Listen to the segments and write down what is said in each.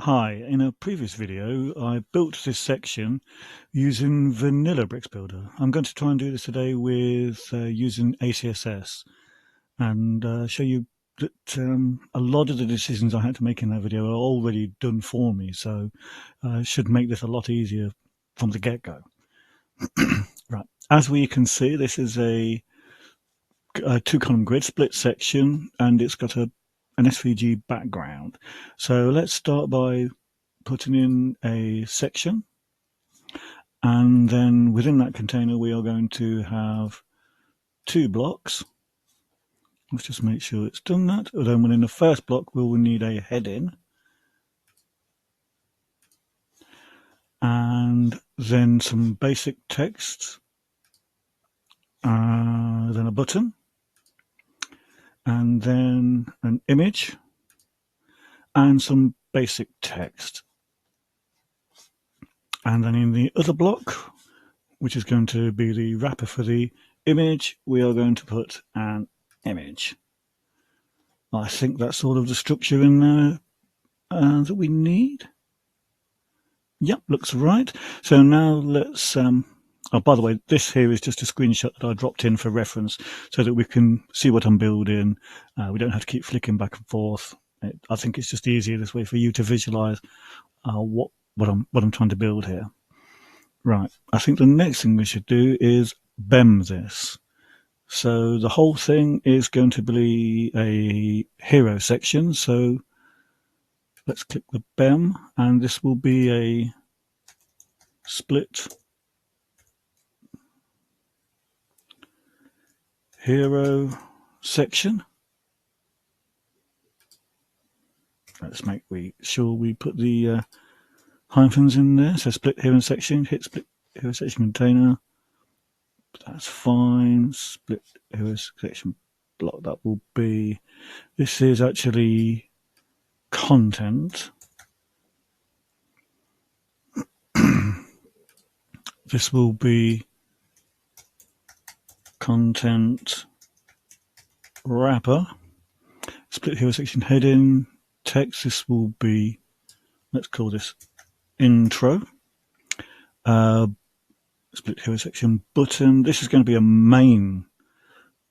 Hi, in a previous video I built this section using vanilla bricksbuilder. I'm going to try and do this today with using ACSS and show you that a lot of the decisions I had to make in that video are already done for me, so it should make this a lot easier from the get-go. Right, as we can see, this is a two-column grid split section and it's got an SVG background. So let's start by putting in a section, and then within that container we are going to have two blocks. Let's just make sure it's done that. And then within the first block we will need a heading, and then some basic text, then a button, and then an image and some basic text. And then in the other block, which is going to be the wrapper for the image, we are going to put an image. I think that's sort of the structure in there that we need. Yep, looks right. So now let's oh, by the way, this here is just a screenshot that I dropped in for reference so that we can see what I'm building. We don't have to keep flicking back and forth. I think it's just easier this way for you to visualize what I'm trying to build here. Right, I think the next thing we should do is BEM this. So the whole thing is going to be a hero section. So let's click the BEM, and this will be a split hero section. Let's make sure we put the hyphens in there. So split hero section, hit split hero section container. That's fine. Split hero section block, that will be, this is actually content. This will be content wrapper. Split hero section heading. Text, this will be, let's call this intro. Split hero section button. This is going to be a main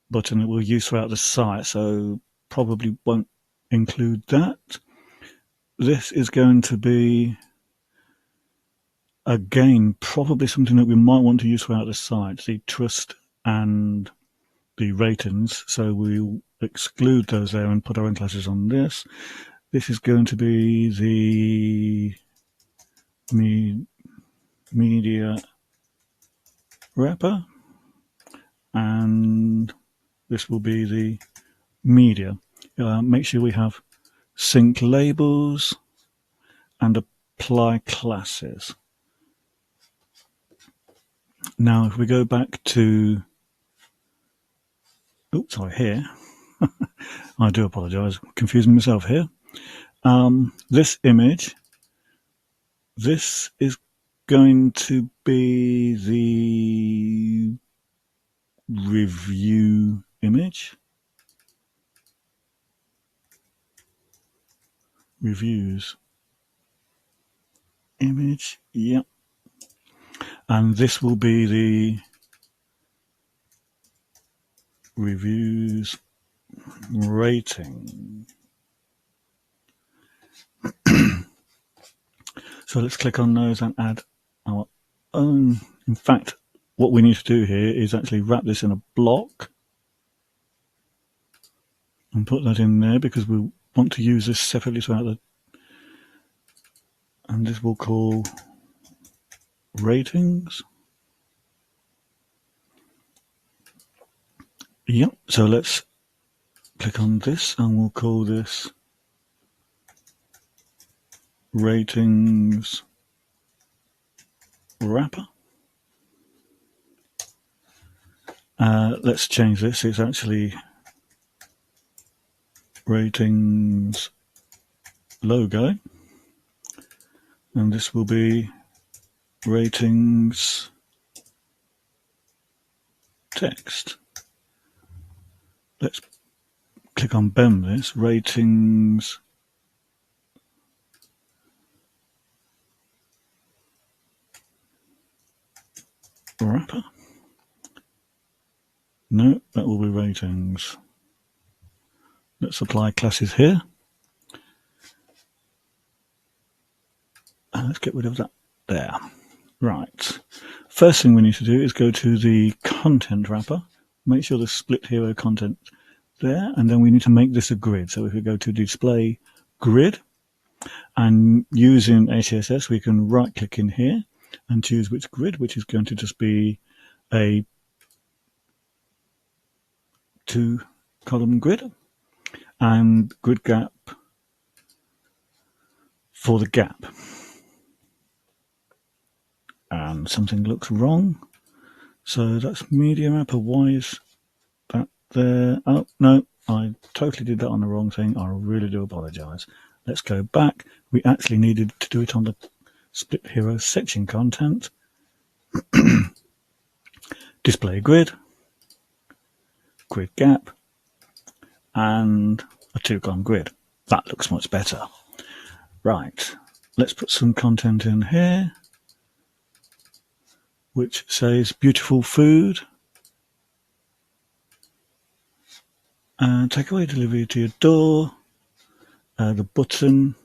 button that we'll use throughout the site, so probably won't include that. This is going to be, again, probably something that we might want to use throughout the site, the trust and the ratings, so we'll exclude those there and put our own classes on this. This is going to be the media wrapper, and this will be the media. Make sure we have sync labels and apply classes. Now if we go back to, oops, sorry, here, I do apologize, I'm confusing myself here. This image, this is going to be the review image. Reviews image, yep. And this will be the reviews rating. So let's click on those and add our own. In fact, what we need to do here is actually wrap this in a block and put that in there, because we want to use this separately throughout the, and this we'll call ratings. Yep, so let's click on this and we'll call this ratings wrapper. Let's change this, it's actually ratings logo, and this will be ratings text. Let's click on BEM this, ratings wrapper. No, that will be ratings. Let's apply classes here. And let's get rid of that there. Right. First thing we need to do is go to the content wrapper. Make sure the split hero content there, and then we need to make this a grid. So if we go to display grid, and using ACSS, we can right click in here and choose which grid, which is going to just be a 2-column grid, and grid gap for the gap. And something looks wrong. So that's media wrapper. Why is that there? Oh, no, I totally did that on the wrong thing. I really do apologize. Let's go back. We actually needed to do it on the split hero section content. Display grid, grid gap, and a 2-column grid. That looks much better. Right, let's put some content in here, which says beautiful food. And take away delivery to your door. The button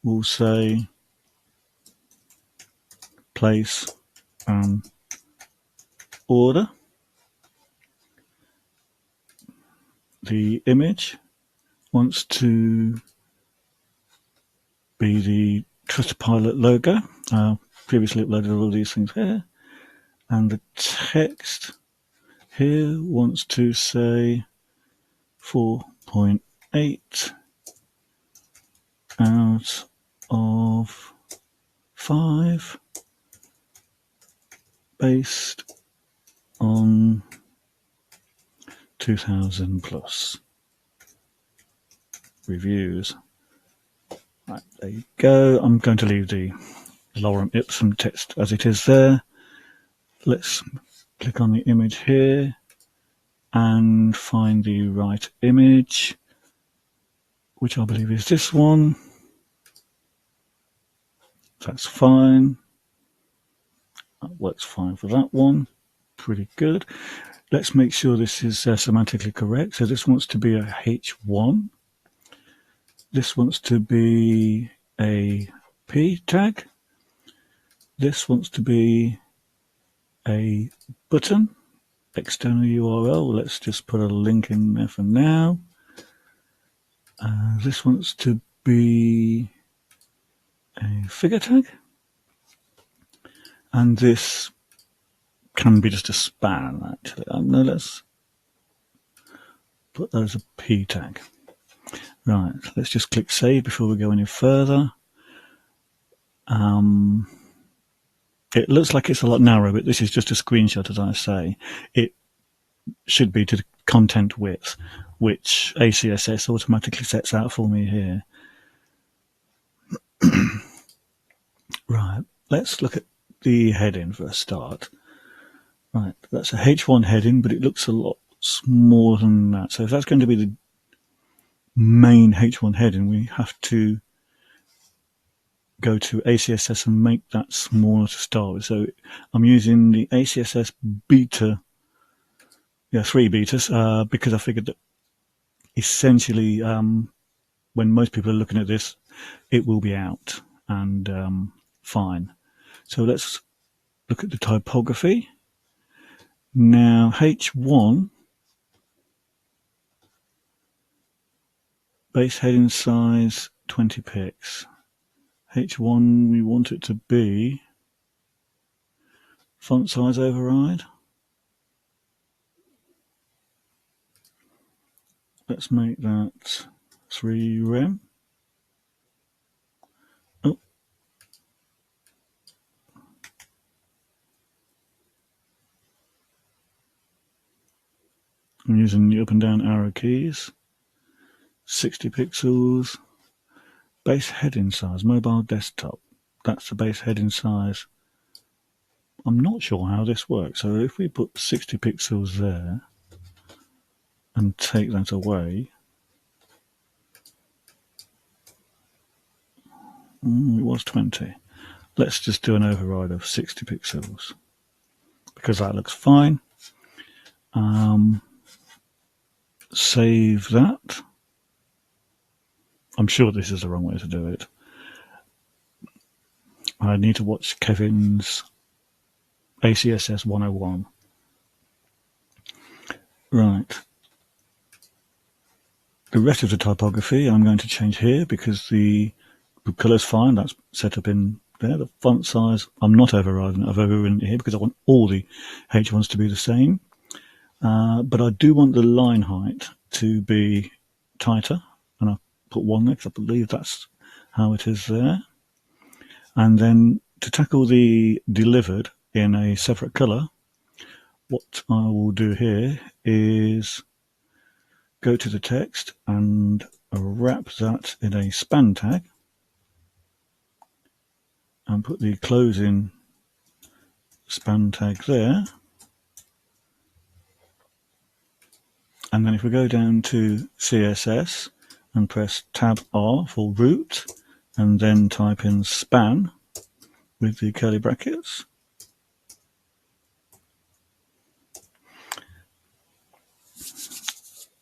will say place an order. The image wants to be the Trustpilot logo. Previously uploaded all these things here. And the text here wants to say 4.8 out of 5 based on 2,000 plus reviews. Right, there you go. I'm going to leave the lorem ipsum text as it is there. Let's click on the image here and find the right image, which I believe is this one. That's fine. That works fine for that one. Pretty good. Let's make sure this is semantically correct. So this wants to be a H1. This wants to be a P tag. This wants to be a button, external URL. Let's just put a link in there for now. This wants to be a figure tag. And this can be just a span, actually. No, let's put that as a P tag. Right, let's just click save before we go any further. It looks like it's a lot narrower, but this is just a screenshot, as I say. It should be to the content width, which ACSS automatically sets out for me here. Right, let's look at the heading for a start. Right, that's a H1 heading, but it looks a lot smaller than that. So if that's going to be the main H1 heading, we have to go to ACSS and make that smaller to start with. So I'm using the ACSS beta, 3 betas, because I figured that essentially when most people are looking at this, it will be out and fine. So let's look at the typography. Now H1, base heading size 20 pixels. H1, we want it to be font size override. Let's make that 3 rem. Oh. I'm using the up and down arrow keys. 60 pixels. Base heading size, mobile desktop. That's the base heading size. I'm not sure how this works. So if we put 60 pixels there and take that away, it was 20. Let's just do an override of 60 pixels because that looks fine. Save that. I'm sure this is the wrong way to do it. I need to watch Kevin's ACSS 101. Right. The rest of the typography I'm going to change here because the colour's fine. That's set up in there. The font size, I'm not overriding it. I've overridden it here because I want all the H1s to be the same. But I do want the line height to be tighter. And I've put 1 there because I believe that's how it is there. And then to tackle the delivered in a separate colour, what I will do here is go to the text and wrap that in a span tag and put the closing span tag there. And then if we go down to CSS and press Tab R for root and then type in span with the curly brackets,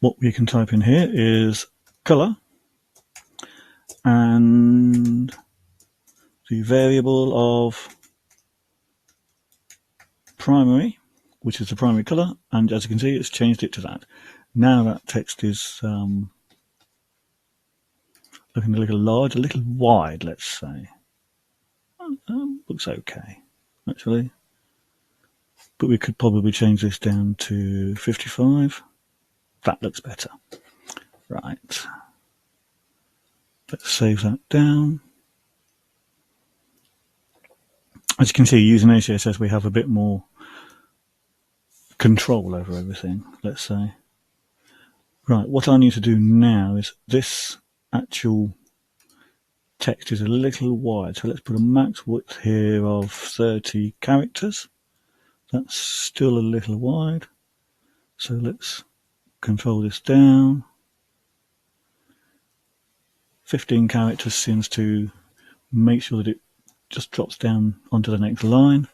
what we can type in here is color and the variable of primary, which is the primary color, and as you can see, it's changed it to that. Now that text is looking a little large, a little wide, let's say. Looks okay, actually. But we could probably change this down to 55. That looks better. Right. Let's save that down. As you can see, using ACSS, we have a bit more control over everything, let's say. Right, what I need to do now is this actual text is a little wide, so let's put a max width here of 30 characters. That's still a little wide, so let's control this down. 15 characters seems to make sure that it just drops down onto the next line.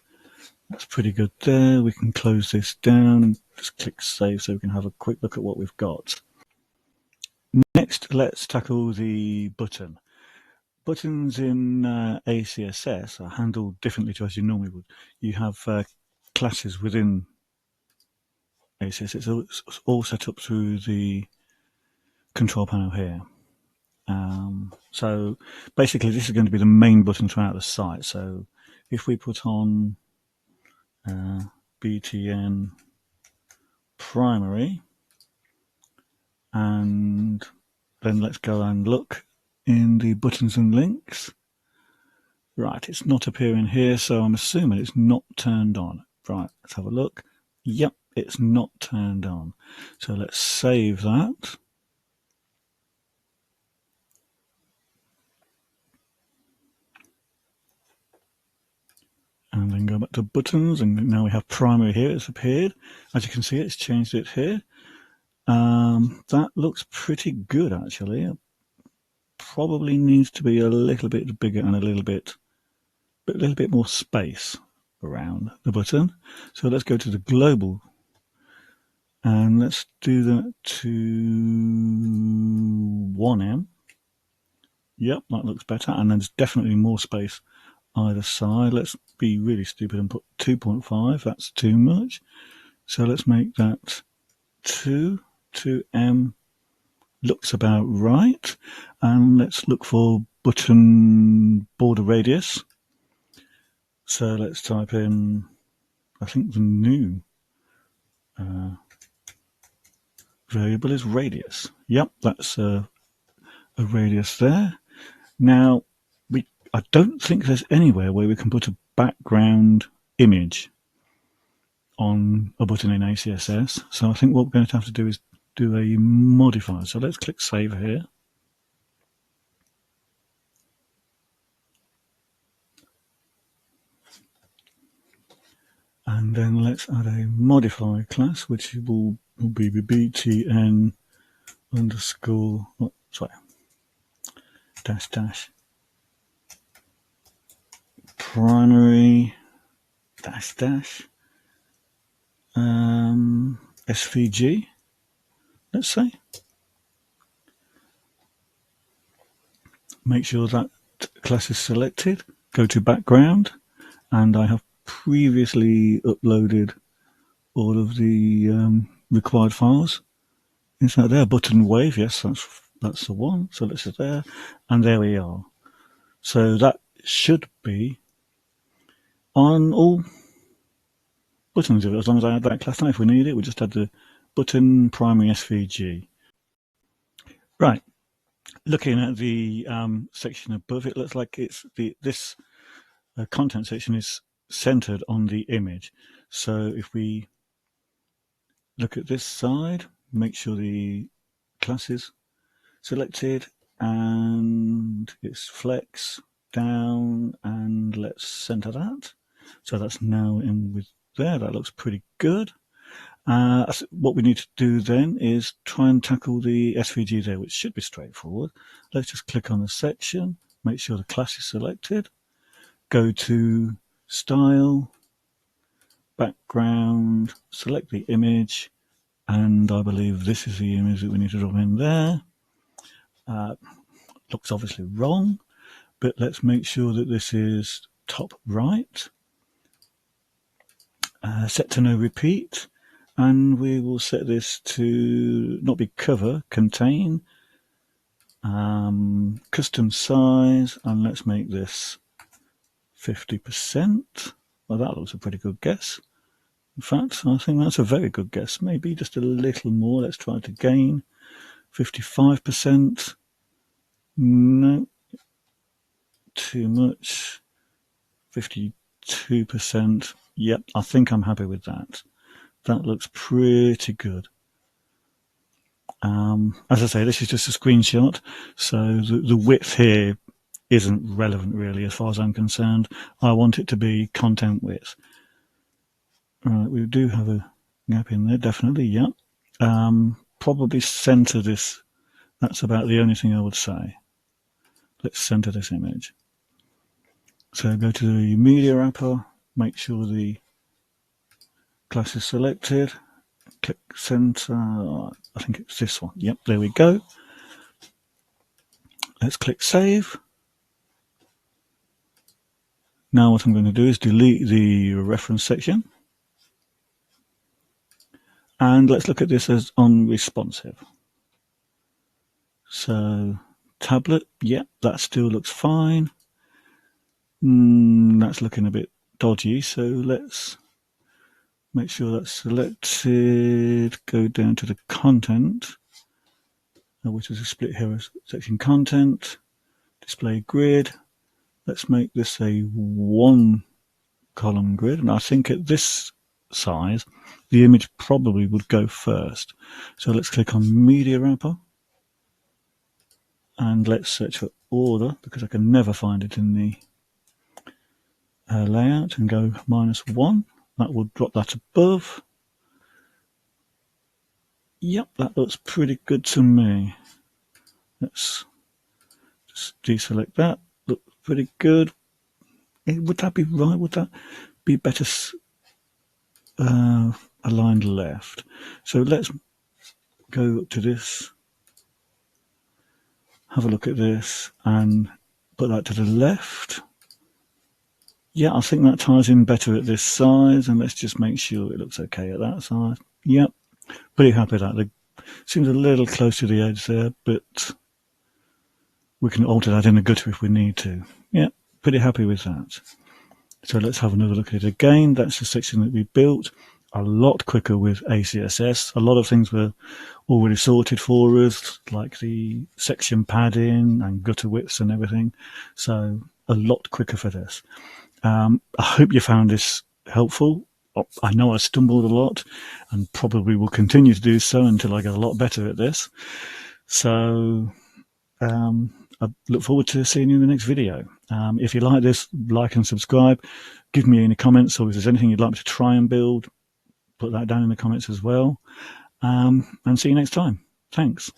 That's pretty good there. We can close this down and just click save so we can have a quick look at what we've got. Next, let's tackle the button. Buttons in ACSS are handled differently to as you normally would. You have classes within ACSS. It's all set up through the control panel here. So basically this is going to be the main button throughout the site. So if we put on BTN primary, and then let's go and look in the buttons and links. Right, it's not appearing here, so I'm assuming it's not turned on. Right, let's have a look. Yep, it's not turned on. So let's save that. And then go back to buttons, and now we have primary here. It's appeared. As you can see, it's changed it here. That looks pretty good, actually. It probably needs to be a little bit bigger and a little bit more space around the button. So let's go to the global, and let's do that to 1M. Yep, that looks better, and there's definitely more space either side. Let's be really stupid and put 2.5. That's too much. So let's make that 2M. Looks about right. And let's look for button border radius. So let's type in, I think the new variable is radius. Yep, that's a radius there. Now, I don't think there's anywhere where we can put a background image on a button in ACSS. So I think what we're going to have to do is do a modifier. So let's click save here. And then let's add a modify class, which will be btn underscore, oh, sorry, dash primary dash SVG, let's say. Make sure that class is selected. Go to background, and I have previously uploaded all of the required files. Inside there, button wave, yes, that's the one. So let's just there, and there we are. So that should be on all buttons, as long as I add that class now. If we need it, we just add the button primary SVG. Right. Looking at the section above, it looks like this content section is centered on the image. So if we look at this side, make sure the class is selected and it's flex down, and let's center that. So that's now in with there. That looks pretty good. What we need to do then is try and tackle the SVG there, which should be straightforward. Let's just click on the section, make sure the class is selected, go to Style, Background, select the image, and I believe this is the image that we need to drop in there. Looks obviously wrong, but let's make sure that this is top right. Set to no repeat. And we will set this to not be cover, contain, custom size, and let's make this 50%. Well, that looks a pretty good guess. In fact, I think that's a very good guess. Maybe just a little more. Let's try to gain 55%. No, too much. 52%. Yep, I think I'm happy with that. That looks pretty good. As I say, this is just a screenshot, so the width here isn't relevant really as far as I'm concerned. I want it to be content width. Right, we do have a gap in there, definitely, yeah. Probably center this. That's about the only thing I would say. Let's center this image. So go to the media wrapper, make sure the class is selected, click center, I think it's this one. Yep, there we go. Let's click save. Now what I'm going to do is delete the reference section. And let's look at this as unresponsive. So tablet, yep, that still looks fine. That's looking a bit dodgy, so let's make sure that's selected, go down to the content, which is a split here section content, display grid. Let's make this a 1 column grid, and I think at this size the image probably would go first. So let's click on media wrapper and let's search for order, because I can never find it in the layout, and go -1. That will drop that above. Yep, that looks pretty good to me. Let's just deselect that. Looks pretty good. Would that be right? Would that be better aligned left? So let's go up to this, have a look at this, and put that to the left. Yeah, I think that ties in better at this size, and let's just make sure it looks okay at that size. Yep, pretty happy with that. It seems a little close to the edge there, but we can alter that in the gutter if we need to. Yeah, pretty happy with that. So let's have another look at it again. That's the section that we built. A lot quicker with ACSS. A lot of things were already sorted for us, like the section padding and gutter widths and everything. So a lot quicker for this. I hope you found this helpful. I know I stumbled a lot and probably will continue to do so until I get a lot better at this. So I look forward to seeing you in the next video. If you like this, like and subscribe. Give me any comments, or if there's anything you'd like me to try and build, put that down in the comments as well. And see you next time. Thanks.